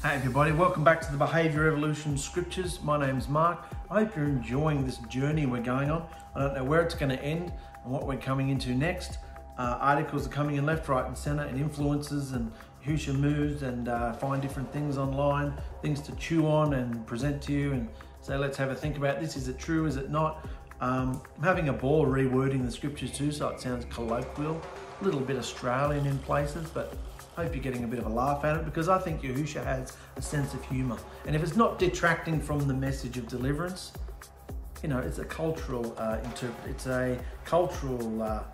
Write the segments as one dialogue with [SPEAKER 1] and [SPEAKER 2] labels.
[SPEAKER 1] Hey everybody, welcome back to the Behaviour Evolution Scriptures. My name's Mark. I hope you're enjoying this journey we're going on. I don't know where it's going to end and what we're coming into next. Articles are coming in left, right and centre, and influences and Yahusha moves and find different things online, things to chew on and present to you and say, let's have a think about this. Is it true? Is it not? I'm having a ball rewording the scriptures too, so it sounds colloquial, a little bit Australian in places, but I hope you're getting a bit of a laugh at it, because I think Yahusha has a sense of humour. And if it's not detracting from the message of deliverance, you know, it's a cultural it's a cultural,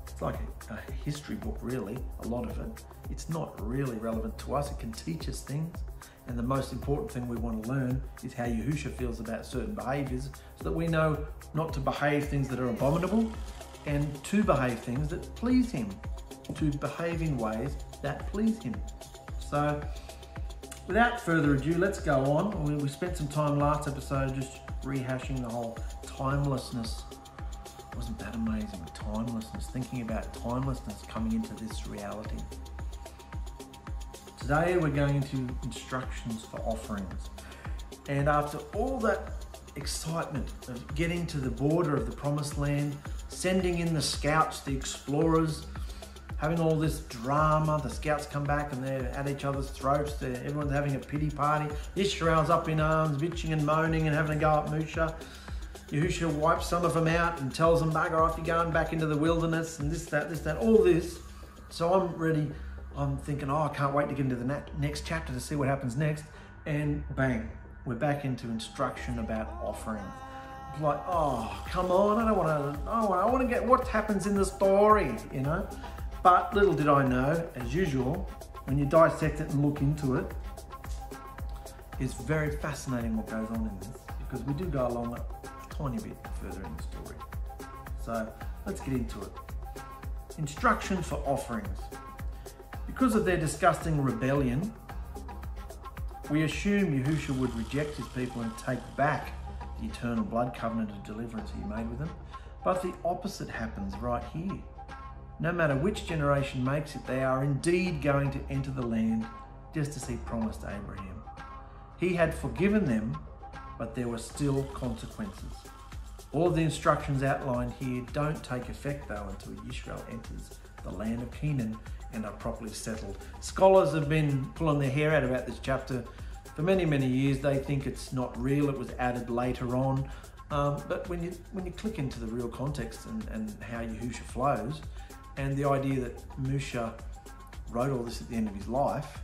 [SPEAKER 1] it's like a history book really, a lot of it. It's not really relevant to us. It can teach us things. And the most important thing we want to learn is how Yahusha feels about certain behaviours, so that we know not to behave things that are abominable and to behave things that please him, to behave in ways that please him. So without further ado, let's go on. We spent some time last episode just rehashing the whole timelessness. Wasn't that amazing? Timelessness, thinking about timelessness coming into this reality. Today we're going into instructions for offerings. And after all that excitement of getting to the border of the promised land, sending in the scouts, the explorers, having all this drama, the scouts come back and they're at each other's throats, everyone's having a pity party, Israel's up in arms, bitching and moaning and having a go at Musha. Yahusha wipes some of them out and tells them, bugger off, you're going back into the wilderness and this, that, all this. So I'm ready, I'm thinking, oh, I can't wait to get into the next chapter to see what happens next. And bang, we're back into instruction about offering. It's like, oh, come on, I want to get what happens in the story, you know? But little did I know, as usual, when you dissect it and look into it, it's very fascinating what goes on in this, because we do go along a tiny bit further in the story. So let's get into it. Instruction for offerings. Because of their disgusting rebellion, we assume Yahusha would reject his people and take back the eternal blood covenant of deliverance he made with them. But the opposite happens right here. No matter which generation makes it, they are indeed going to enter the land just as he promised Abraham. He had forgiven them, but there were still consequences. All of the instructions outlined here don't take effect though until Israel enters the land of Canaan and are properly settled. Scholars have been pulling their hair out about this chapter for many, many years. They think it's not real, it was added later on. But when you click into the real context and how Yahusha flows, and the idea that Musha wrote all this at the end of his life,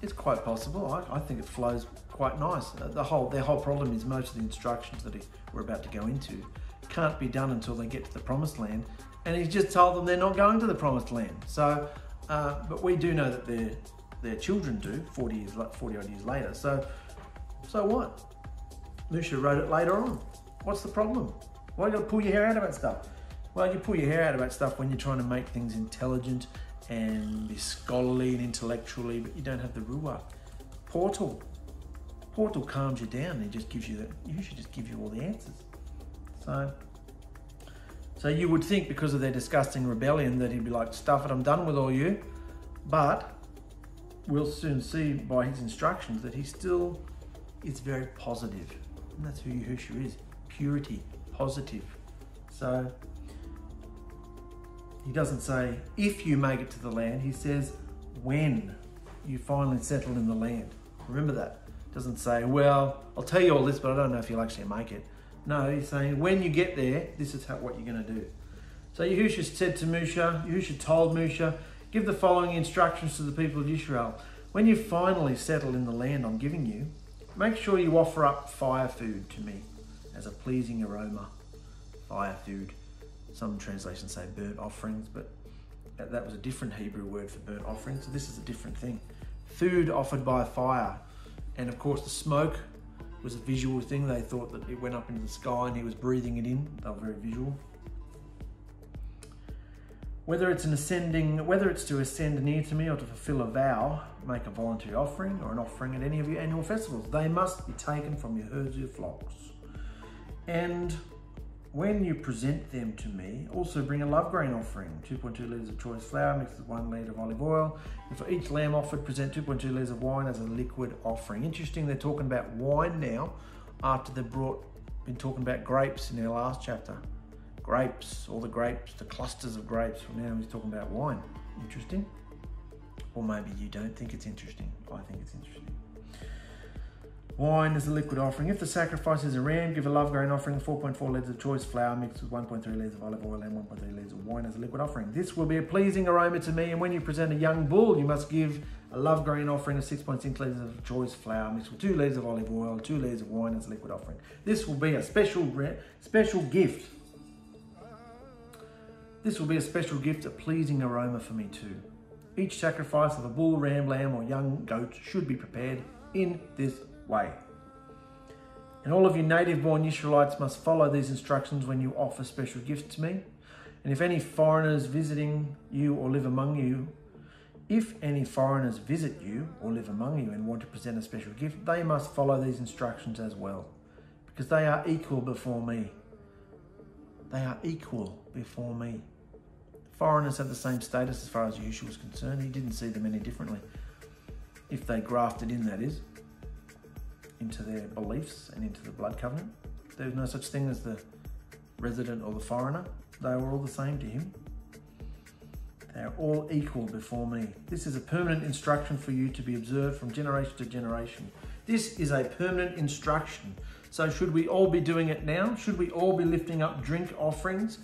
[SPEAKER 1] it's quite possible. I think it flows quite nice. Their whole problem is most of the instructions that we're about to go into can't be done until they get to the promised land, and he's just told them they're not going to the promised land. So, but we do know that their children do 40 odd years later. So what? Musha wrote it later on. What's the problem? Why you got to pull your hair out about stuff? Well, you pull your hair out about stuff when you're trying to make things intelligent and be scholarly and intellectually, but you don't have the ruach. Portal calms you down and he just gives you you should just give you all the answers. So you would think because of their disgusting rebellion that he'd be like, stuff it, I'm done with all you. But we'll soon see by his instructions that he still is very positive. And that's who Yahusha is, purity, positive. So he doesn't say, if you make it to the land, he says, when you finally settle in the land. Remember that. Doesn't say, well, I'll tell you all this, but I don't know if you'll actually make it. No, he's saying, when you get there, this is what you're going to do. So Yahusha said to Musha, Yahusha told Musha, give the following instructions to the people of Israel. When you finally settle in the land I'm giving you, make sure you offer up fire food to me as a pleasing aroma. Fire food. Some translations say burnt offerings, but that was a different Hebrew word for burnt offerings. So this is a different thing. Food offered by fire. And of course the smoke was a visual thing. They thought that it went up into the sky and he was breathing it in. They were very visual. Whether it's to ascend near to me or to fulfill a vow, make a voluntary offering or an offering at any of your annual festivals. They must be taken from your herds, your flocks. And when you present them to me, also bring a love grain offering, 2.2 litres of choice flour mixed with 1 litre of olive oil. And for each lamb offered, present 2.2 litres of wine as a liquid offering. Interesting, they're talking about wine now after they've been talking about grapes in their last chapter. Grapes, all the grapes, the clusters of grapes. Well, now he's talking about wine. Interesting. Or maybe you don't think it's interesting. I think it's interesting. Wine is a liquid offering. If the sacrifice is a ram, give a love grain offering, 4.4 litres of choice flour mixed with 1.3 litres of olive oil and 1.3 litres of wine as a liquid offering. This will be a pleasing aroma to me, and when you present a young bull, you must give a love grain offering of 6.6 litres of choice flour mixed with 2 litres of olive oil, 2 litres of wine as a liquid offering. This will be a special gift. This will be a special gift, a pleasing aroma for me too. Each sacrifice of a bull, ram, lamb or young goat should be prepared in this way. And all of you native-born Israelites must follow these instructions when you offer special gifts to me. And if any foreigners visiting you or live among you, and want to present a special gift, they must follow these instructions as well, because they are equal before me. They are equal before me. Foreigners have the same status as far as Yahusha was concerned. He didn't see them any differently. If they grafted in, that is, into their beliefs and into the blood covenant. There was no such thing as the resident or the foreigner. They were all the same to him. They are all equal before me. This is a permanent instruction for you to be observed from generation to generation. This is a permanent instruction. So should we all be doing it now? Should we all be lifting up drink offerings?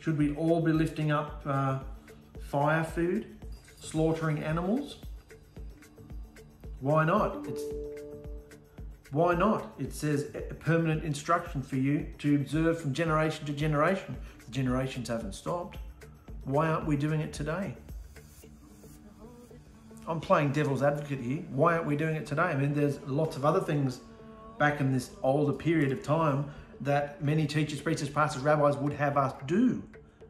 [SPEAKER 1] Should we all be lifting up fire food, slaughtering animals? Why not? Why not? It says a permanent instruction for you to observe from generation to generation. The generations haven't stopped. Why aren't we doing it today? I'm playing devil's advocate here. Why aren't we doing it today? I mean, there's lots of other things back in this older period of time that many teachers, preachers, pastors, rabbis would have us do,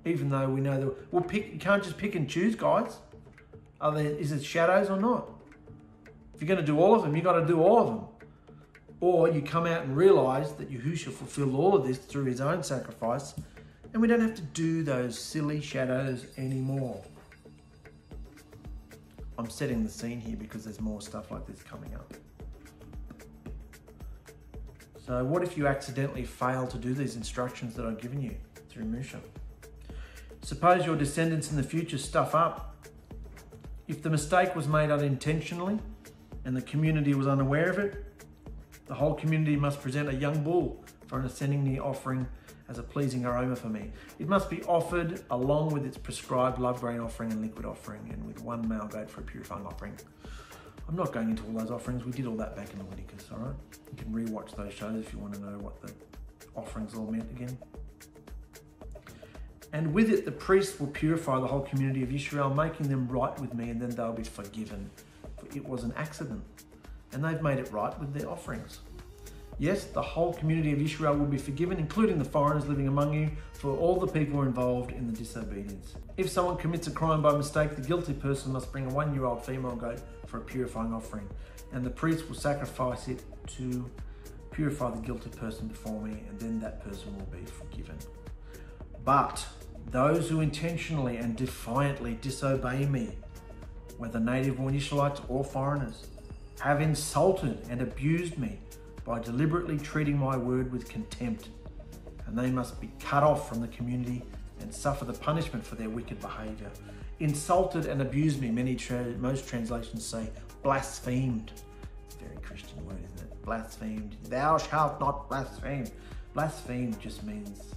[SPEAKER 1] even though we know that you can't just pick and choose, guys. Is it shadows or not? If you're going to do all of them, you've got to do all of them. Or you come out and realise that Yahusha fulfilled all of this through his own sacrifice, and we don't have to do those silly shadows anymore. I'm setting the scene here because there's more stuff like this coming up. So what if you accidentally fail to do these instructions that I've given you through Musha? Suppose your descendants in the future stuff up. If the mistake was made unintentionally and the community was unaware of it, the whole community must present a young bull for an ascending offering as a pleasing aroma for me. It must be offered along with its prescribed love grain offering and liquid offering, and with 1 male goat for a purifying offering. I'm not going into all those offerings. We did all that back in Leviticus, all right? You can re-watch those shows if you want to know what the offerings all meant again. And with it, the priests will purify the whole community of Israel, making them right with me, and then they'll be forgiven. For it was an accident, and they've made it right with their offerings. Yes, the whole community of Israel will be forgiven, including the foreigners living among you, for all the people involved in the disobedience. If someone commits a crime by mistake, the guilty person must bring a 1-year-old female goat for a purifying offering, and the priest will sacrifice it to purify the guilty person before me, and then that person will be forgiven. But those who intentionally and defiantly disobey me, whether native-born Israelites or foreigners, have insulted and abused me by deliberately treating my word with contempt, and they must be cut off from the community and suffer the punishment for their wicked behaviour. Insulted and abused me, most translations say blasphemed. It's a very Christian word, isn't it? Blasphemed. Thou shalt not blaspheme. Blaspheme just means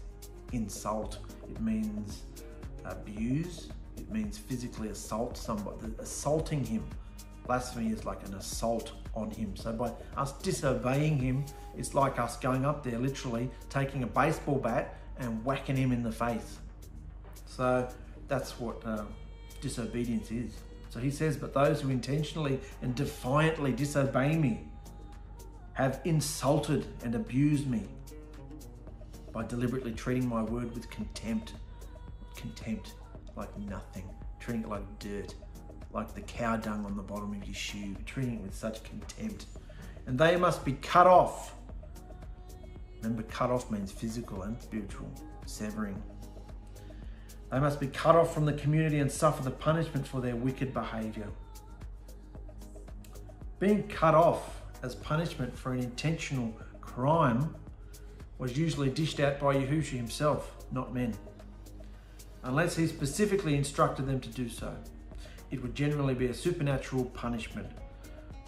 [SPEAKER 1] insult. It means abuse. It means physically assault somebody, assaulting him. Blasphemy is like an assault on him. So by us disobeying him, it's like us going up there, literally taking a baseball bat and whacking him in the face. So that's what disobedience is. So he says, but those who intentionally and defiantly disobey me have insulted and abused me by deliberately treating my word with contempt. Contempt, like nothing. Treating it like dirt, like the cow dung on the bottom of your shoe, treating it with such contempt. And they must be cut off Remember, cut off means physical and spiritual severing. They must be cut off from the community and suffer the punishment for their wicked behaviour. Being cut off as punishment for an intentional crime was usually dished out by Yahusha himself, not men, unless he specifically instructed them to do so. It would generally be a supernatural punishment,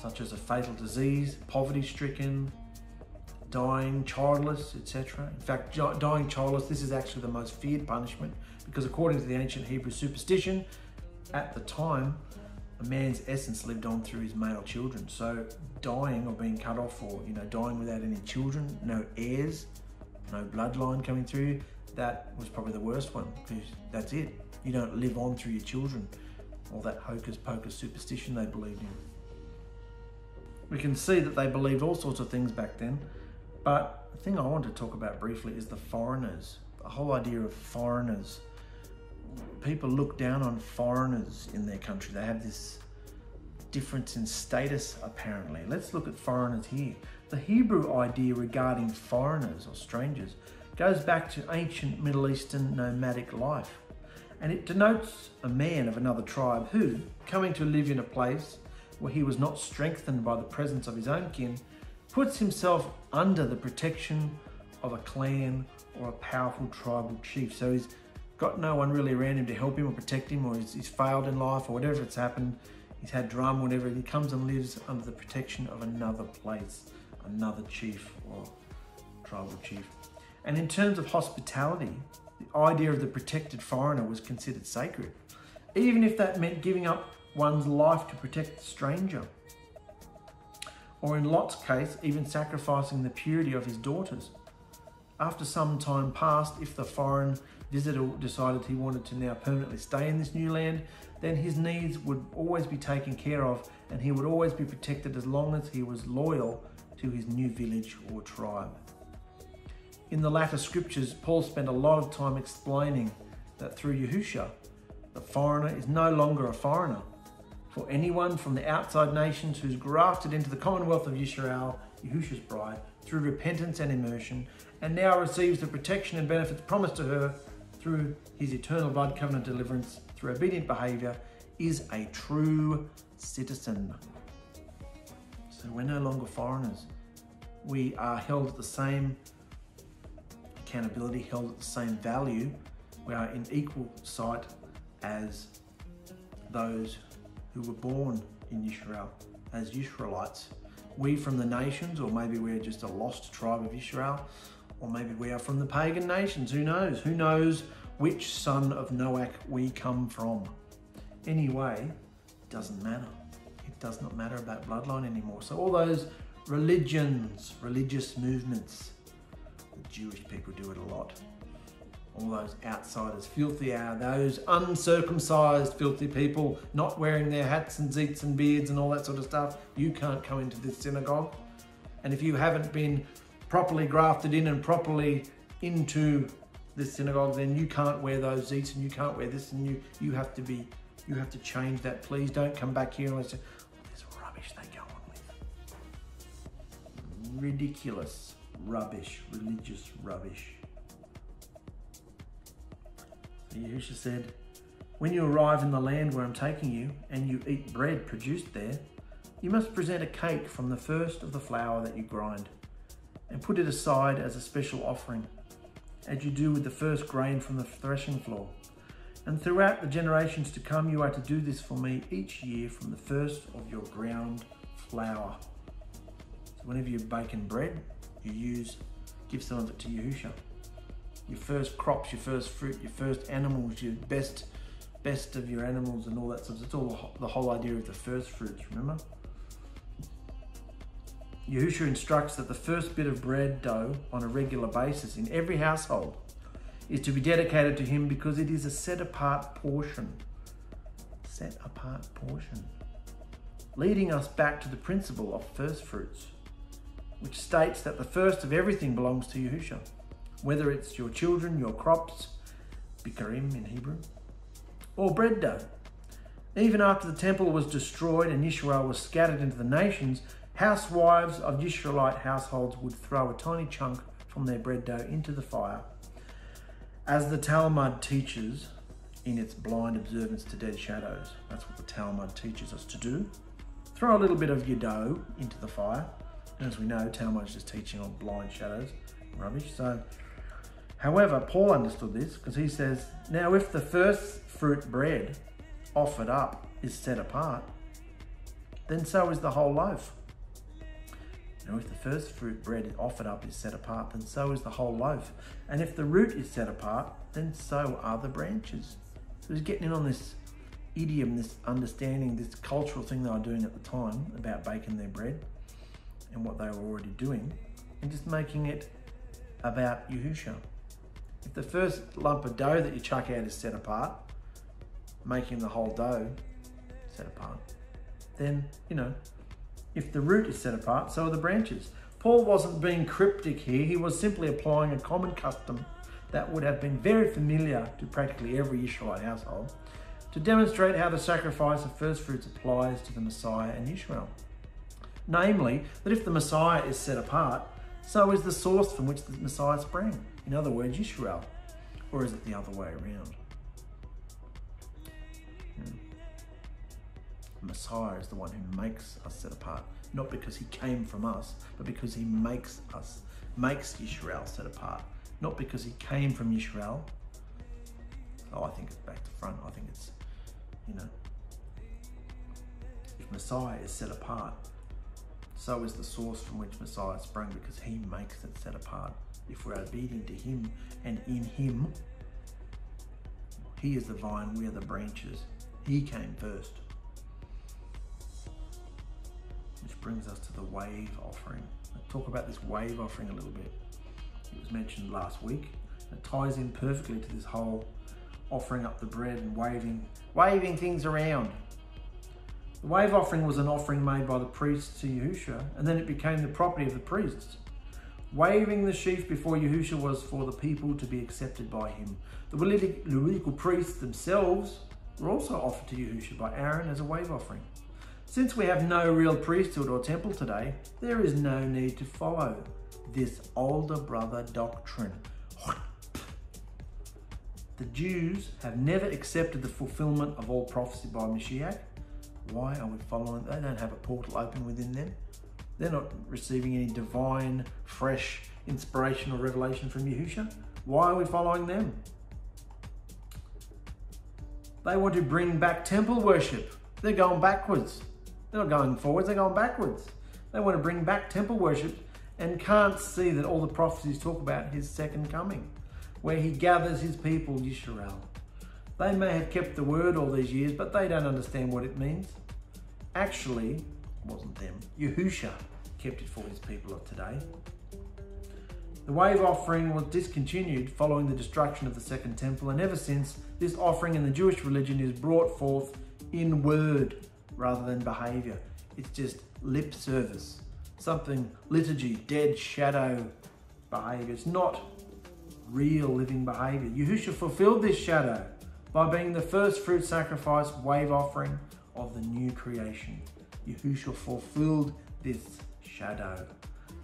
[SPEAKER 1] such as a fatal disease, poverty-stricken, dying, childless, etc. In fact, dying childless, this is actually the most feared punishment, because according to the ancient Hebrew superstition, at the time, a man's essence lived on through his male children. So dying or being cut off, or dying without any children, no heirs, no bloodline coming through you, that was probably the worst one, because that's it. You don't live on through your children. All that hocus pocus superstition they believed in. We can see that they believed all sorts of things back then, but the thing I want to talk about briefly is the foreigners. The whole idea of foreigners. People look down on foreigners in their country. They have this difference in status, apparently. Let's look at foreigners here. The Hebrew idea regarding foreigners or strangers goes back to ancient Middle Eastern nomadic life. And it denotes a man of another tribe who, coming to live in a place where he was not strengthened by the presence of his own kin, puts himself under the protection of a clan or a powerful tribal chief. So he's got no one really around him to help him or protect him, or he's failed in life, or whatever it's happened, he's had drama, whatever, he comes and lives under the protection of another place, another chief or tribal chief. And in terms of hospitality, the idea of the protected foreigner was considered sacred, even if that meant giving up one's life to protect the stranger. Or in Lot's case, even sacrificing the purity of his daughters. After some time passed, if the foreign visitor decided he wanted to now permanently stay in this new land, then his needs would always be taken care of, and he would always be protected as long as he was loyal to his new village or tribe. In the latter scriptures, Paul spent a lot of time explaining that through Yahusha, the foreigner is no longer a foreigner. For anyone from the outside nations who's grafted into the commonwealth of Yisrael, Yahusha's bride, through repentance and immersion, and now receives the protection and benefits promised to her through his eternal blood covenant deliverance through obedient behaviour, is a true citizen. So we're no longer foreigners. We are held at the same accountability, held at the same value. We are in equal sight as those who were born in Israel, as Israelites. We from the nations, or maybe we're just a lost tribe of Israel, or maybe we are from the pagan nations. Who knows? Who knows which son of Noach we come from? Anyway, it doesn't matter. It does not matter about bloodline anymore. So all those religions, religious movements, the Jewish people do it a lot. All those outsiders, filthy are those uncircumcised, filthy people, not wearing their hats and zeets and beards and all that sort of stuff. You can't come into this synagogue. And if you haven't been properly grafted in and properly into this synagogue, then you can't wear those zeets and you can't wear this, and you have to change that. Please don't come back here unless there's rubbish they go on with. Ridiculous rubbish, religious rubbish. Yahusha said, when you arrive in the land where I'm taking you and you eat bread produced there, you must present a cake from the first of the flour that you grind and put it aside as a special offering, as you do with the first grain from the threshing floor. And throughout the generations to come, you are to do this for me each year from the first of your ground flour. So whenever you're baking bread, give some of it to Yahusha. Your first crops, your first fruit, your first animals, your best of your animals and all that stuff. It's all the whole idea of the first fruits, remember? Yahusha instructs that the first bit of bread dough on a regular basis in every household is to be dedicated to him, because it is a set apart portion. Set apart portion. Leading us back to the principle of first fruits, which states that the first of everything belongs to Yahusha. Whether it's your children, your crops, bikarim in Hebrew, or bread dough. Even after the temple was destroyed and Yisrael was scattered into the nations, housewives of Yisraelite households would throw a tiny chunk from their bread dough into the fire, as the Talmud teaches in its blind observance to dead shadows. That's what the Talmud teaches us to do. Throw a little bit of your dough into the fire. And as we know, Talmud is just teaching on blind shadows, rubbish. So, however, Paul understood this because he says, now if the first fruit bread offered up is set apart, then so is the whole loaf. Now if the first fruit bread offered up is set apart, then so is the whole loaf. And if the root is set apart, then so are the branches. So he's getting in on this idiom, this understanding, this cultural thing they were doing at the time about baking their bread and what they were already doing, and just making it about Yahusha. If the first lump of dough that you chuck out is set apart, making the whole dough set apart, then, you know, if the root is set apart, so are the branches. Paul wasn't being cryptic here. He was simply applying a common custom that would have been very familiar to practically every Israelite household to demonstrate how the sacrifice of first fruits applies to the Messiah and Israel. Namely, that if the Messiah is set apart, so is the source from which the Messiah sprang. In other words, Israel. Or is it the other way around? The Messiah is the one who makes us set apart, not because he came from us, but because he makes Israel set apart. Not because he came from Israel. Oh, I think it's back to front. I think it's, you know, if Messiah is set apart, so is the source from which Messiah sprang, because he makes it set apart. If we're obedient to him and in him, he is the vine, we are the branches. He came first. Which brings us to the wave offering. Let's talk about this wave offering a little bit. It was mentioned last week. It ties in perfectly to this whole offering up the bread and waving things around. The wave offering was an offering made by the priests to Yahusha, and then it became the property of the priests. Waving the sheaf before Yahusha was for the people to be accepted by him. The Levitical priests themselves were also offered to Yahusha by Aaron as a wave offering. Since we have no real priesthood or temple today, there is no need to follow this older brother doctrine. The Jews have never accepted the fulfillment of all prophecy by Mashiach. Why are we following? They don't have a portal open within them. They're not receiving any divine, fresh inspiration or revelation from Yahusha. Why are we following them? They want to bring back temple worship. They're going backwards. They're not going forwards, they're going backwards. They want to bring back temple worship and can't see that all the prophecies talk about his second coming, where he gathers his people, Yisrael. They may have kept the word all these years, but they don't understand what it means. Actually, it wasn't them. Yahusha kept it for his people of today. The wave offering was discontinued following the destruction of the second temple, and ever since, this offering in the Jewish religion is brought forth in word rather than behavior. It's just lip service, something liturgy, dead shadow behavior. It's not real living behavior. Yahusha fulfilled this shadow by being the first fruit sacrifice wave offering of the new creation. Yahusha fulfilled this shadow.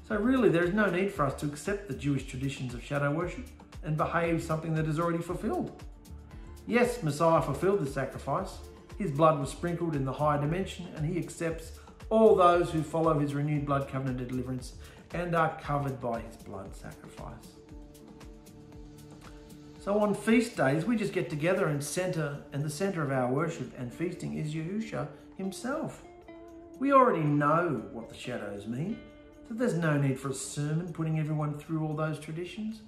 [SPEAKER 1] So really, there is no need for us to accept the Jewish traditions of shadow worship and behave something that is already fulfilled. Yes, Messiah fulfilled the sacrifice. His blood was sprinkled in the higher dimension, and he accepts all those who follow his renewed blood covenant of deliverance and are covered by his blood sacrifice. So on feast days, we just get together and the center of our worship and feasting is Yahusha himself. We already know what the shadows mean, so there's no need for a sermon putting everyone through all those traditions.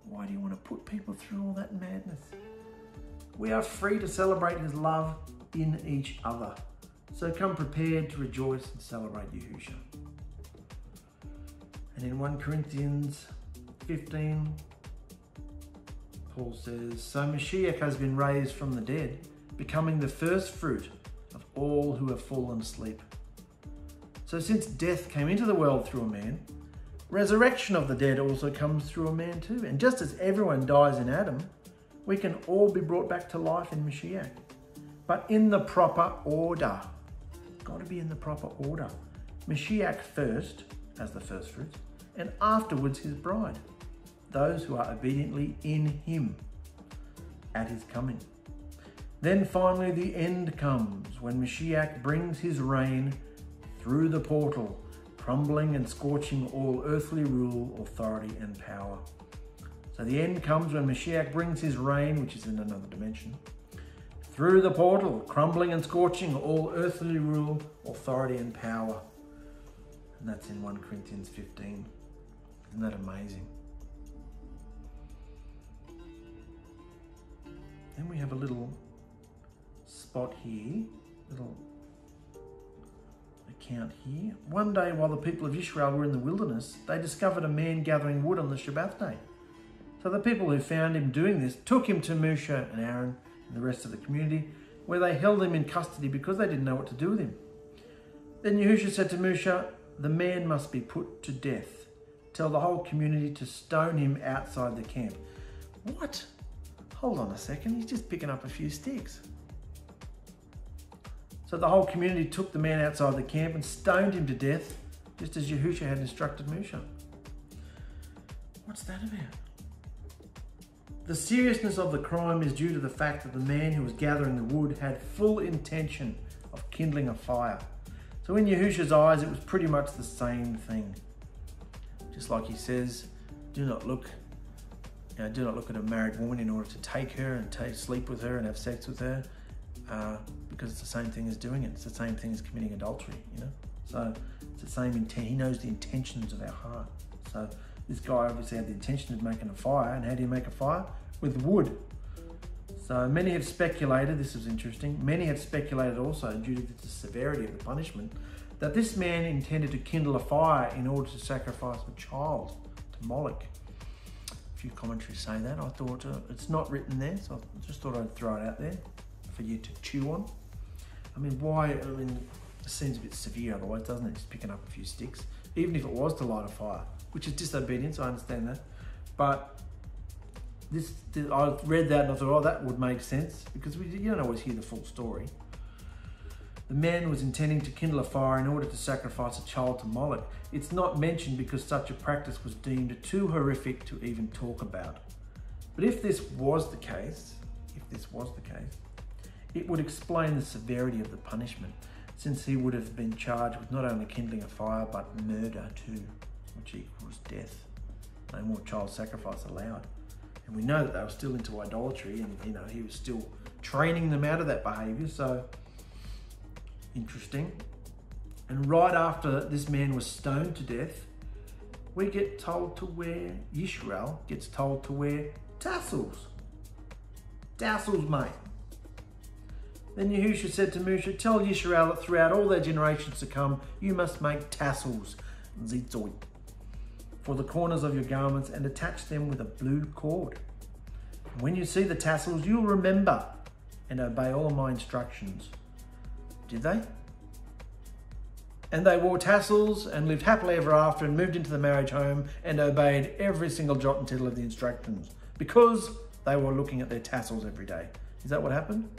[SPEAKER 1] Why do you want to put people through all that madness? We are free to celebrate his love in each other. So come prepared to rejoice and celebrate Yahusha. And in 1 Corinthians 15, Paul says, so Mashiach has been raised from the dead, becoming the first fruit of all who have fallen asleep. So since death came into the world through a man, resurrection of the dead also comes through a man too. And just as everyone dies in Adam, we can all be brought back to life in Mashiach, but in the proper order. Got to be in the proper order. Mashiach first, as the first fruits, and afterwards his bride, those who are obediently in him at his coming. Then finally the end comes when Mashiach brings his reign through the portal, crumbling and scorching all earthly rule, authority and power. So the end comes when Mashiach brings his reign, which is in another dimension, through the portal, crumbling and scorching all earthly rule, authority and power. And that's in 1 Corinthians 15. Isn't that amazing? Then we have a little spot here, little account here. One day while the people of Israel were in the wilderness, they discovered a man gathering wood on the Shabbat day. So the people who found him doing this took him to Moshe and Aaron and the rest of the community, where they held him in custody because they didn't know what to do with him. Then Yahusha said to Moshe, "The man must be put to death. Tell the whole community to stone him outside the camp." What? Hold on a second, he's just picking up a few sticks. So the whole community took the man outside the camp and stoned him to death, just as Yahusha had instructed Moshe. What's that about? The seriousness of the crime is due to the fact that the man who was gathering the wood had full intention of kindling a fire. So in Yahusha's eyes, it was pretty much the same thing. Just like he says, do not look at a married woman in order to take her and sleep with her and have sex with her, because it's the same thing as doing it. It's the same thing as committing adultery, you know? So it's the same intent. He knows the intentions of our heart. So this guy obviously had the intention of making a fire. And how do you make a fire? With wood. So many have speculated, this is interesting, many have speculated also, due to the severity of the punishment, that this man intended to kindle a fire in order to sacrifice a child to Moloch. A few commentaries say that. I thought it's not written there, so I just thought I'd throw it out there for you to chew on. I mean, why? I mean, it seems a bit severe otherwise, doesn't it? Just picking up a few sticks. Even if it was to light a fire, which is disobedience, I understand that. But I read that and I thought, oh, that would make sense, because you don't always hear the full story. The man was intending to kindle a fire in order to sacrifice a child to Moloch. It's not mentioned because such a practice was deemed too horrific to even talk about. But if this was the case, it would explain the severity of the punishment, since he would have been charged with not only kindling a fire, but murder too, which equals death. No more child sacrifice allowed. And we know that they were still into idolatry, and you know, he was still training them out of that behavior. So interesting. And right after this man was stoned to death, we get told to wear, Yisrael gets told to wear tassels. Tassels, mate. Then Yahusha said to Moshe, "Tell Yisrael that throughout all their generations to come, you must make tassels, 𝗓𝗓𝗓𝗓, for the corners of your garments, and attach them with a blue cord. When you see the tassels, you'll remember and obey all my instructions." Did they? And they wore tassels and lived happily ever after and moved into the marriage home and obeyed every single jot and tittle of the instructions, because they were looking at their tassels every day. Is that what happened?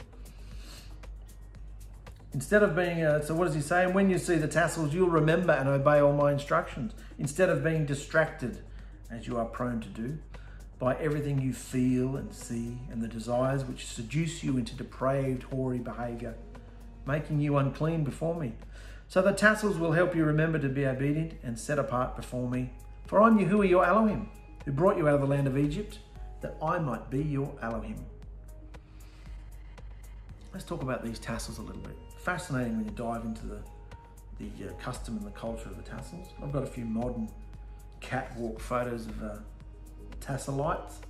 [SPEAKER 1] Instead of being, so what does he say? "And when you see the tassels, you'll remember and obey all my instructions." Instead of being distracted, as you are prone to do, by everything you feel and see and the desires which seduce you into depraved, hoary behavior, making you unclean before me. So the tassels will help you remember to be obedient and set apart before me. For I'm Yahuwah your Elohim, who brought you out of the land of Egypt, that I might be your Elohim. Let's talk about these tassels a little bit. Fascinating when you dive into the custom and the culture of the tassels. I've got a few modern catwalk photos of Tasselites.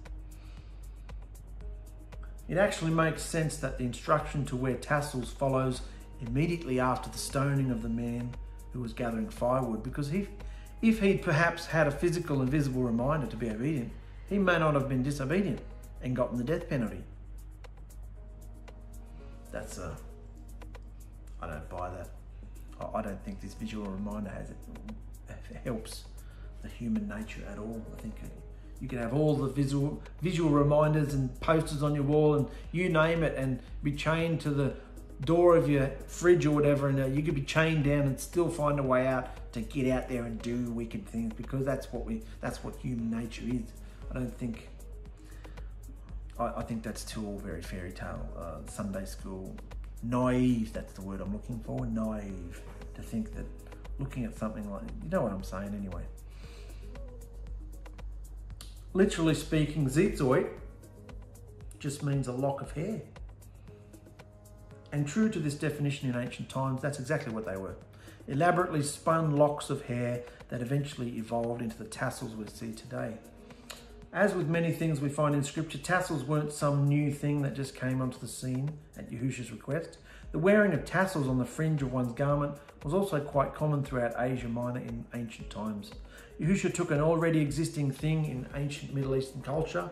[SPEAKER 1] It actually makes sense that the instruction to wear tassels follows immediately after the stoning of the man who was gathering firewood, because if he'd perhaps had a physical and visible reminder to be obedient, he may not have been disobedient and gotten the death penalty. That's I don't buy that. I don't think this visual reminder helps the human nature at all. I think you can have all the visual reminders and posters on your wall and you name it, and be chained to the door of your fridge or whatever, and you could be chained down and still find a way out to get out there and do wicked things, because that's what human nature is. I think that's still all very fairy tale, Sunday school, naive, that's the word I'm looking for, naive, to think that looking at something like, you know what I'm saying anyway. Literally speaking, 𝗧𝗎𝗎 just means a lock of hair. And true to this definition in ancient times, that's exactly what they were. Elaborately spun locks of hair that eventually evolved into the tassels we see today. As with many things we find in scripture, tassels weren't some new thing that just came onto the scene at Yahusha's request. The wearing of tassels on the fringe of one's garment was also quite common throughout Asia Minor in ancient times. Yahusha took an already existing thing in ancient Middle Eastern culture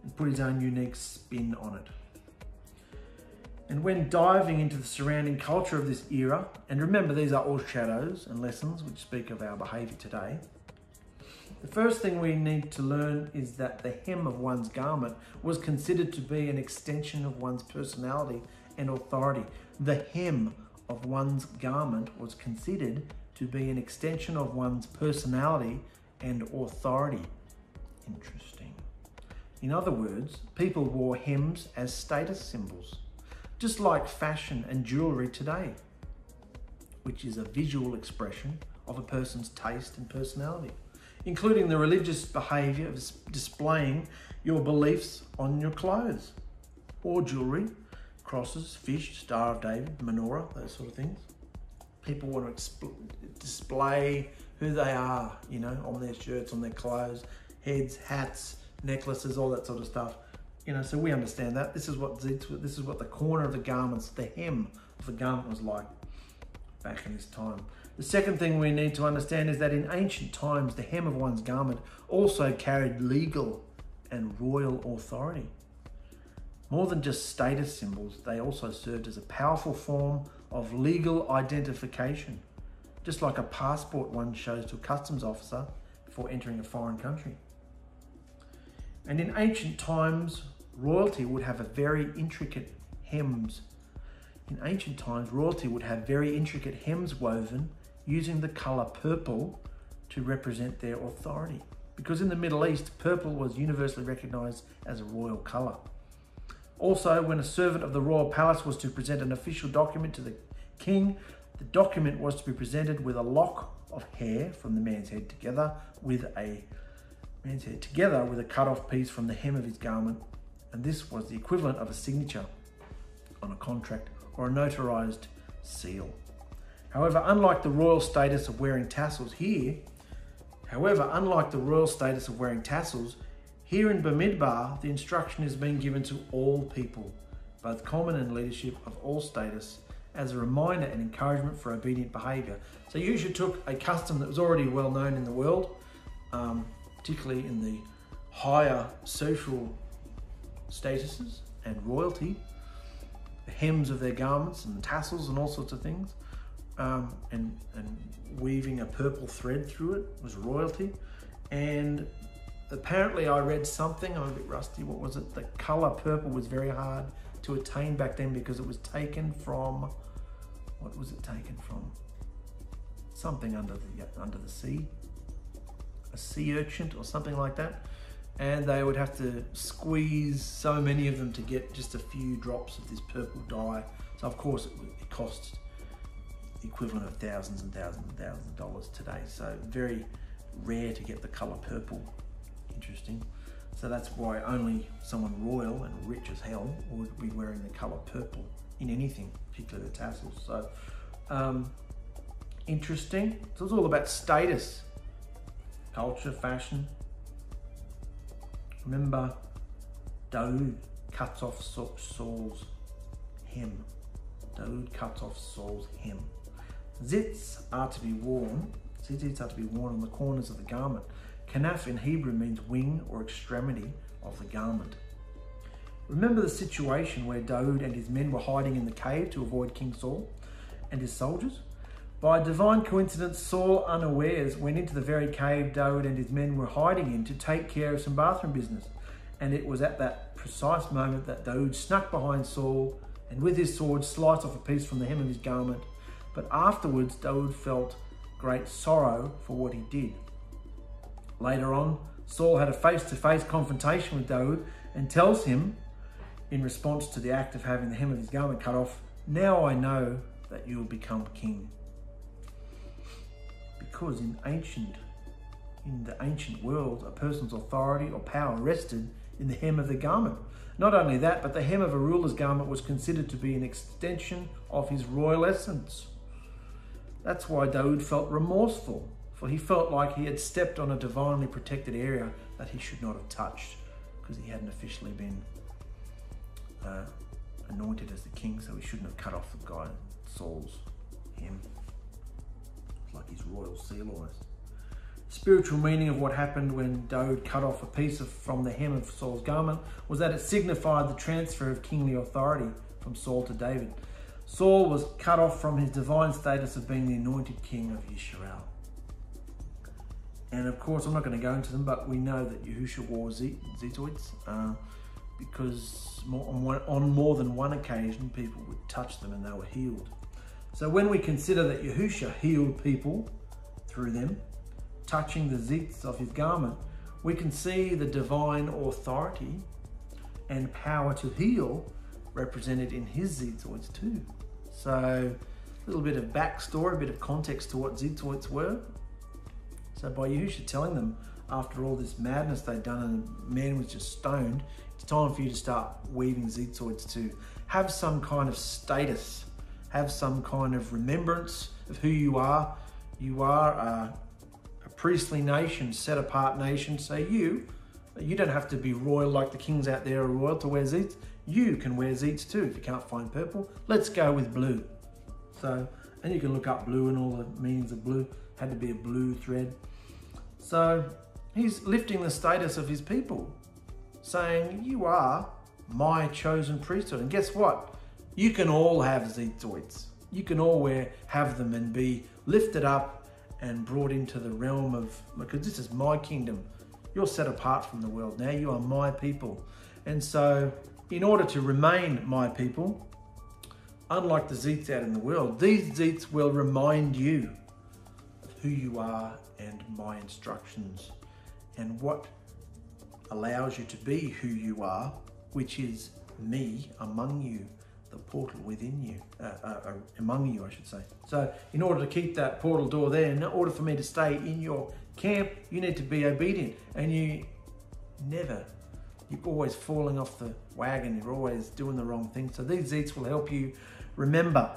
[SPEAKER 1] and put his own unique spin on it. And when diving into the surrounding culture of this era, and remember these are all shadows and lessons which speak of our behaviour today, the first thing we need to learn is that the hem of one's garment was considered to be an extension of one's personality and authority. The hem of one's garment was considered to be an extension of one's personality and authority. Interesting. In other words, people wore hems as status symbols, just like fashion and jewellery today, which is a visual expression of a person's taste and personality, including the religious behaviour of displaying your beliefs on your clothes or jewellery, crosses, fish, Star of David, menorah, those sort of things. People want to display who they are, you know, on their shirts, on their clothes, heads, hats, necklaces, all that sort of stuff. You know, so we understand that. This is what the corner of the garments, the hem of the garment was like back in this time. The second thing we need to understand is that in ancient times, the hem of one's garment also carried legal and royal authority. More than just status symbols, they also served as a powerful form of legal identification, just like a passport one shows to a customs officer before entering a foreign country. And in ancient times, royalty would have very intricate hems. In ancient times, royalty would have very intricate hems woven using the colour purple to represent their authority. Because in the Middle East, purple was universally recognised as a royal colour. Also, when a servant of the royal palace was to present an official document to the king, the document was to be presented with a lock of hair from the man's head together with a cut-off piece from the hem of his garment, and this was the equivalent of a signature on a contract or a notarized seal. However, unlike the royal status of wearing tassels here, here in BAMIDBAR, the instruction is being given to all people, both common and leadership of all status, as a reminder and encouragement for obedient behaviour. So Yahusha took a custom that was already well known in the world, particularly in the higher social statuses and royalty, the hems of their garments and tassels and all sorts of things, and weaving a purple thread through it was royalty. And apparently I read something, I'm a bit rusty, what was it? The colour purple was very hard to attain back then because it was taken from, what was it taken from? Something under the sea, a sea urchin or something like that. And they would have to squeeze so many of them to get just a few drops of this purple dye. So of course it cost the equivalent of thousands and thousands and thousands of dollars today. So very rare to get the colour purple. Interesting. So that's why only someone royal and rich as hell would be wearing the colour purple in anything, particularly the tassels. So interesting. So it's all about status, culture, fashion. Remember, Daud cuts off Saul's hem. Daud cuts off Saul's hem. Tzitz are to be worn. Tzitzits are to be worn on the corners of the garment. Kanaf in Hebrew means wing or extremity of the garment. Remember the situation where Daud and his men were hiding in the cave to avoid King Saul and his soldiers? By divine coincidence, Saul unawares went into the very cave Daud and his men were hiding in to take care of some bathroom business. And it was at that precise moment that Daud snuck behind Saul and with his sword sliced off a piece from the hem of his garment. But afterwards David felt great sorrow for what he did. Later on, Saul had a face-to-face confrontation with David and tells him, in response to the act of having the hem of his garment cut off, "Now I know that you will become king." Because in the ancient world, a person's authority or power rested in the hem of the garment. Not only that, but the hem of a ruler's garment was considered to be an extension of his royal essence. That's why David felt remorseful, for he felt like he had stepped on a divinely protected area that he should not have touched, because he hadn't officially been anointed as the king, so he shouldn't have cut off the guy Saul's hem. It's like his royal seal almost. Spiritual meaning of what happened when David cut off a piece from the hem of Saul's garment was that it signified the transfer of kingly authority from Saul to David. Saul was cut off from his divine status of being the anointed king of Israel. And of course, I'm not going to go into them, but we know that Yahusha wore 𝗧𝗪𝗓 because on more than one occasion, people would touch them and they were healed. So when we consider that Yahusha healed people through them, touching the 𝗧𝗪𝗓 of his garment, we can see the divine authority and power to heal represented in his 𝗧𝗪𝗓 too. So a little bit of backstory, a bit of context to what 𝗧𝗪𝗓s were. So by Yahusha telling them, after all this madness they'd done and the man was just stoned, it's time for you to start weaving 𝗧𝗪𝗓s to have some kind of status, have some kind of remembrance of who you are. You are a priestly nation, set apart nation. So you don't have to be royal like the kings out there are royal to wear 𝗧𝗪𝗓s. You can wear 𝗧𝗪𝗓s too if you can't find purple. Let's go with blue. So, and you can look up blue and all the meanings of blue. Had to be a blue thread. So he's lifting the status of his people, saying, you are my chosen priesthood. And guess what? You can all have 𝗧𝗪𝗓s. You can all have them and be lifted up and brought into the realm of, because this is my kingdom. You're set apart from the world now. You are my people. And so in order to remain my people, unlike the 𝗧𝗪𝗓s out in the world, these 𝗧𝗪𝗓s will remind you of who you are and my instructions and what allows you to be who you are, which is me among you, the portal within you, among you, I should say. So in order to keep that portal door there, in order for me to stay in your camp, you need to be obedient. And you're always falling off the wagon. You're always doing the wrong thing. So these 𝗧𝗪𝗓s will help you remember.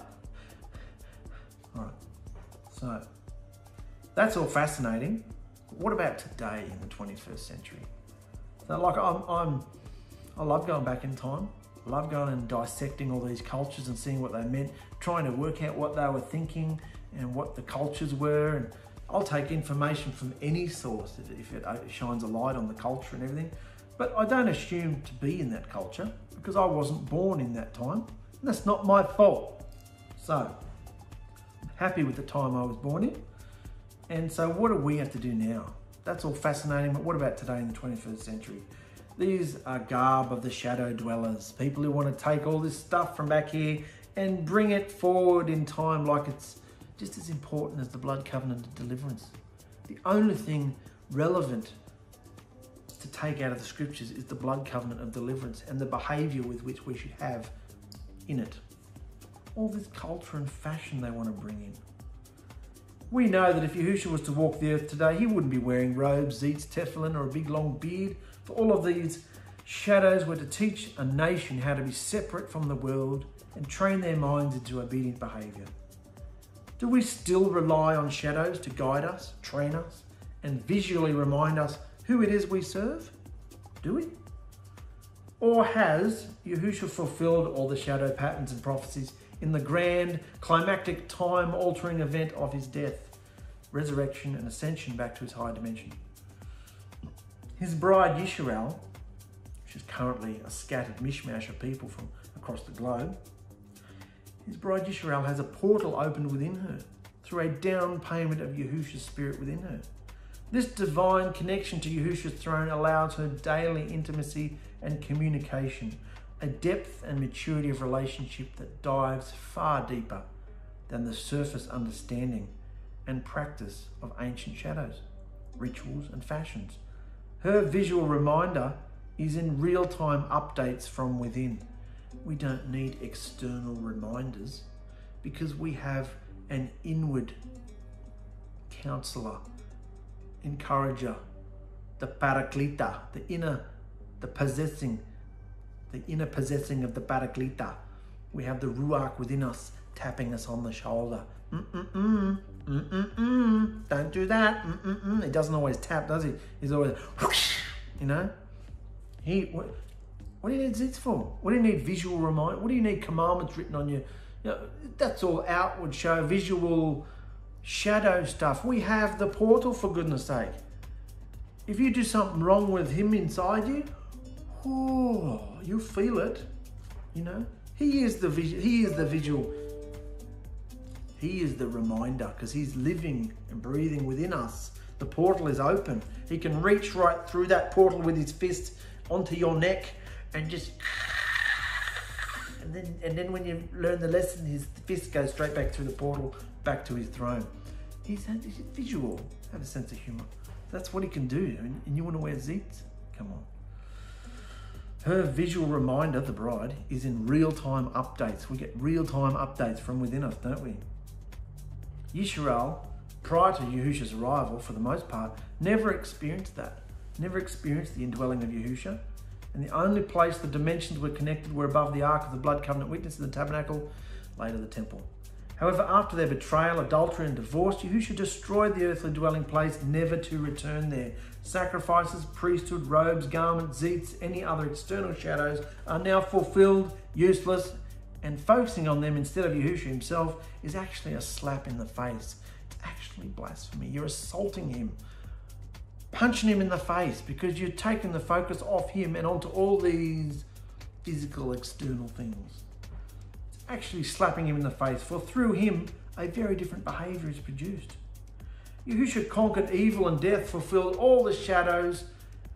[SPEAKER 1] All right, so that's all fascinating. What about today in the 21st century? So like I love going back in time. I love going and dissecting all these cultures and seeing what they meant, trying to work out what they were thinking and what the cultures were. And I'll take information from any source if it shines a light on the culture and everything. But I don't assume to be in that culture because I wasn't born in that time. And that's not my fault. So I'm happy with the time I was born in. And so what do we have to do now? That's all fascinating, but what about today in the 21st century? These are garb of the shadow dwellers, people who want to take all this stuff from back here and bring it forward in time like it's just as important as the blood covenant of deliverance. The only thing relevant to take out of the scriptures is the blood covenant of deliverance and the behavior with which we should have in it. All this culture and fashion they want to bring in. We know that if Yahusha was to walk the earth today, he wouldn't be wearing robes, 𝗧𝗪𝗓s, tefillin, or a big long beard. For all of these shadows were to teach a nation how to be separate from the world and train their minds into obedient behavior. Do we still rely on shadows to guide us, train us, and visually remind us who it is we serve? Do we? Or has Yahusha fulfilled all the shadow patterns and prophecies in the grand, climactic, time-altering event of his death, resurrection, and ascension back to his high dimension? His bride Yisrael, which is currently a scattered mishmash of people from across the globe, his bride Yisrael has a portal opened within her through a down payment of Yahusha's spirit within her. This divine connection to Yahusha's throne allows her daily intimacy and communication, a depth and maturity of relationship that dives far deeper than the surface understanding and practice of ancient shadows, rituals and fashions. Her visual reminder is in real-time updates from within. We don't need external reminders because we have an inward counselor, encourager, the 𝗪𝗪𝗧𝗪, the inner possessing of the 𝗪𝗪𝗧𝗪. We have the ruach within us tapping us on the shoulder. Don't do that. He doesn't always tap, does he? He's always whoosh, you know. What do you need zits for? What do you need visual remind? What do you need commandments written on you? You know, that's all outward show, visual shadow stuff. We have the portal, for goodness sake. If you do something wrong with him inside you, oh, you feel it. You know, he is the visual. He is the reminder because he's living and breathing within us. The portal is open. He can reach right through that portal with his fist onto your neck and just, and then when you learn the lesson, his fist goes straight back through the portal, back to his throne. He's visual, have a sense of humor. That's what he can do. And you want to wear zits? Come on. Her visual reminder, the bride, is in real-time updates. We get real-time updates from within us, don't we? Yisrael, prior to Yahusha's arrival, for the most part, never experienced that. Never experienced the indwelling of Yahusha. And the only place the dimensions were connected were above the Ark of the Blood Covenant Witness in the tabernacle, later the temple. However, after their betrayal, adultery and divorce, Yahusha destroyed the earthly dwelling place, never to return there. Sacrifices, priesthood, robes, garments, zits, any other external shadows are now fulfilled, useless, and focusing on them instead of Yahusha himself is actually a slap in the face. It's actually blasphemy. You're assaulting him, punching him in the face because you're taking the focus off him and onto all these physical external things. It's actually slapping him in the face, for through him a very different behavior is produced. Yahusha conquered evil and death, fulfilled all the shadows,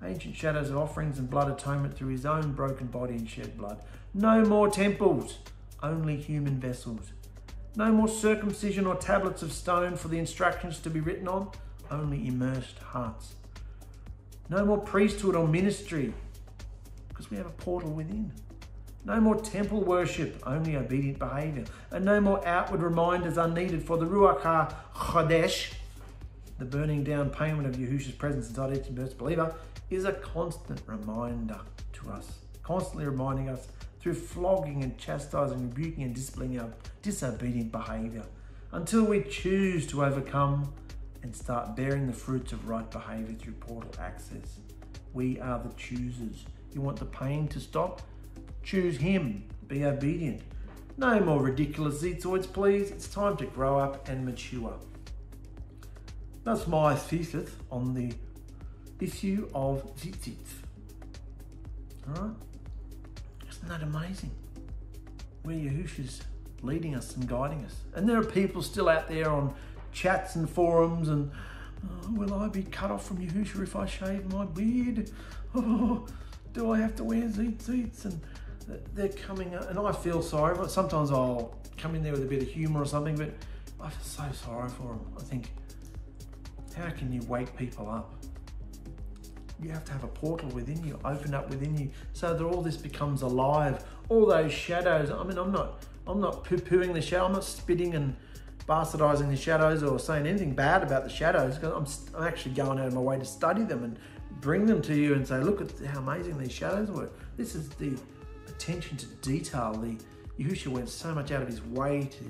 [SPEAKER 1] ancient shadows of offerings and blood atonement through his own broken body and shed blood. No more temples, only human vessels. No more circumcision or tablets of stone for the instructions to be written on, only immersed hearts. No more priesthood or ministry, because we have a portal within. No more temple worship, only obedient behavior. And no more outward reminders are needed, for the Ruach HaChodesh, the burning down payment of Yahusha's presence inside each and believer, is a constant reminder to us, constantly reminding us through flogging and chastising, rebuking and disciplining our disobedient behavior, until we choose to overcome and start bearing the fruits of right behavior through portal access. We are the choosers. You want the pain to stop? Choose him. Be obedient. No more ridiculous 𝗧𝗎𝗎𝗓𝗔, please. It's time to grow up and mature. That's my thesis on the issue of 𝗧𝗎𝗎𝗓𝗔. All right? Isn't that amazing? Where Yahusha's leading us and guiding us. And there are people still out there on chats and forums and, oh, will I be cut off from Yahusha if I shave my beard? Oh, do I have to wear 𝗧𝗎𝗎𝗓𝗧𝗎? And they're coming out, and I feel sorry, but sometimes I'll come in there with a bit of humor or something, but I feel so sorry for them. I think, how can you wake people up? You have to have a portal within you, open up within you, so that all this becomes alive. All those shadows. I mean, I'm not poo-pooing the shadow. I'm not spitting and bastardizing the shadows or saying anything bad about the shadows, because I'm actually going out of my way to study them and bring them to you and say, look at how amazing these shadows were. This is the attention to detail. Yahusha went so much out of his way to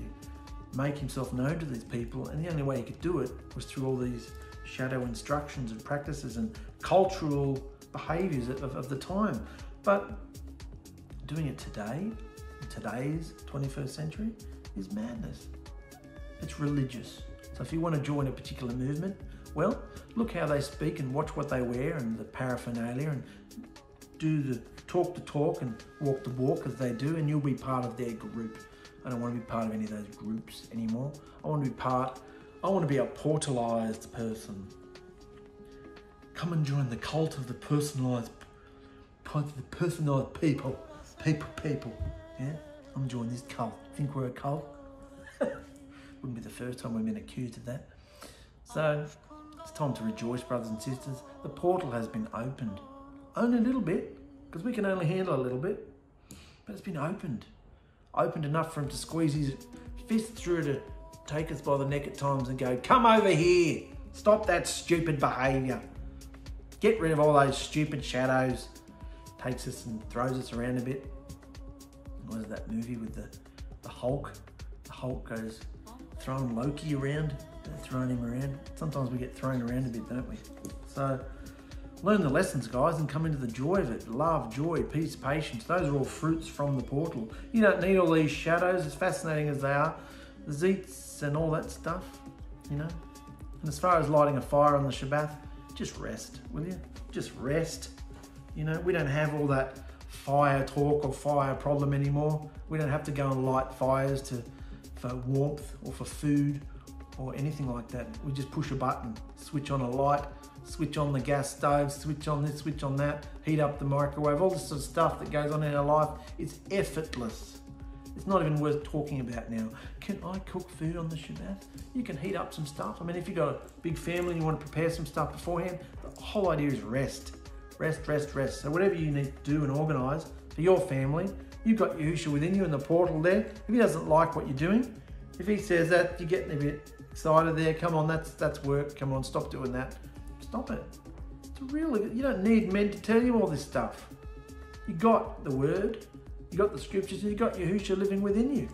[SPEAKER 1] make himself known to these people, and the only way he could do it was through all these shadow instructions and practices and cultural behaviors of the time. But doing it today, in today's 21st century, is madness. It's religious. So if you want to join a particular movement, well, look how they speak and watch what they wear and the paraphernalia, and do the talk and walk the walk as they do, and you'll be part of their group. I don't want to be part of any of those groups anymore. I want to be a portalized person. Come and join the cult of the personalized people. People. Yeah, I'm enjoying this cult. Think we're a cult? Wouldn't be the first time we've been accused of that. So it's time to rejoice, brothers and sisters. The portal has been opened. Only a little bit, because we can only handle a little bit. But it's been opened. Opened enough for him to squeeze his fist through to take us by the neck at times and go, come over here. Stop that stupid behaviour. Get rid of all those stupid shadows. Takes us and throws us around a bit. What is that movie with the Hulk? The Hulk goes throwing Loki around, throwing him around. Sometimes we get thrown around a bit, don't we? So learn the lessons, guys, and come into the joy of it. Love, joy, peace, patience. Those are all fruits from the portal. You don't need all these shadows, as fascinating as they are. The zeets and all that stuff, you know. And as far as lighting a fire on the Shabbat, just rest, will you? Just rest. You know, we don't have all that fire talk or fire problem anymore. We don't have to go and light fires for warmth or for food or anything like that. We just push a button, switch on a light, switch on the gas stove, switch on this, switch on that, heat up the microwave, all this sort of stuff that goes on in our life. It's effortless. It's not even worth talking about now. Can I cook food on the Shabbat? You can heat up some stuff. I mean, if you've got a big family and you want to prepare some stuff beforehand, the whole idea is rest. Rest, rest, rest. So whatever you need to do and organise for your family, you've got Yahusha within you in the portal there. If he doesn't like what you're doing, if he says that, you're getting a bit excited there. Come on, that's work. Come on, stop doing that. Stop it. It's really, you don't need men to tell you all this stuff. You got the word, you got the scriptures, and you got Yahusha living within you.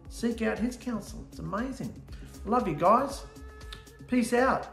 [SPEAKER 1] Seek out his counsel. It's amazing. Love you guys. Peace out.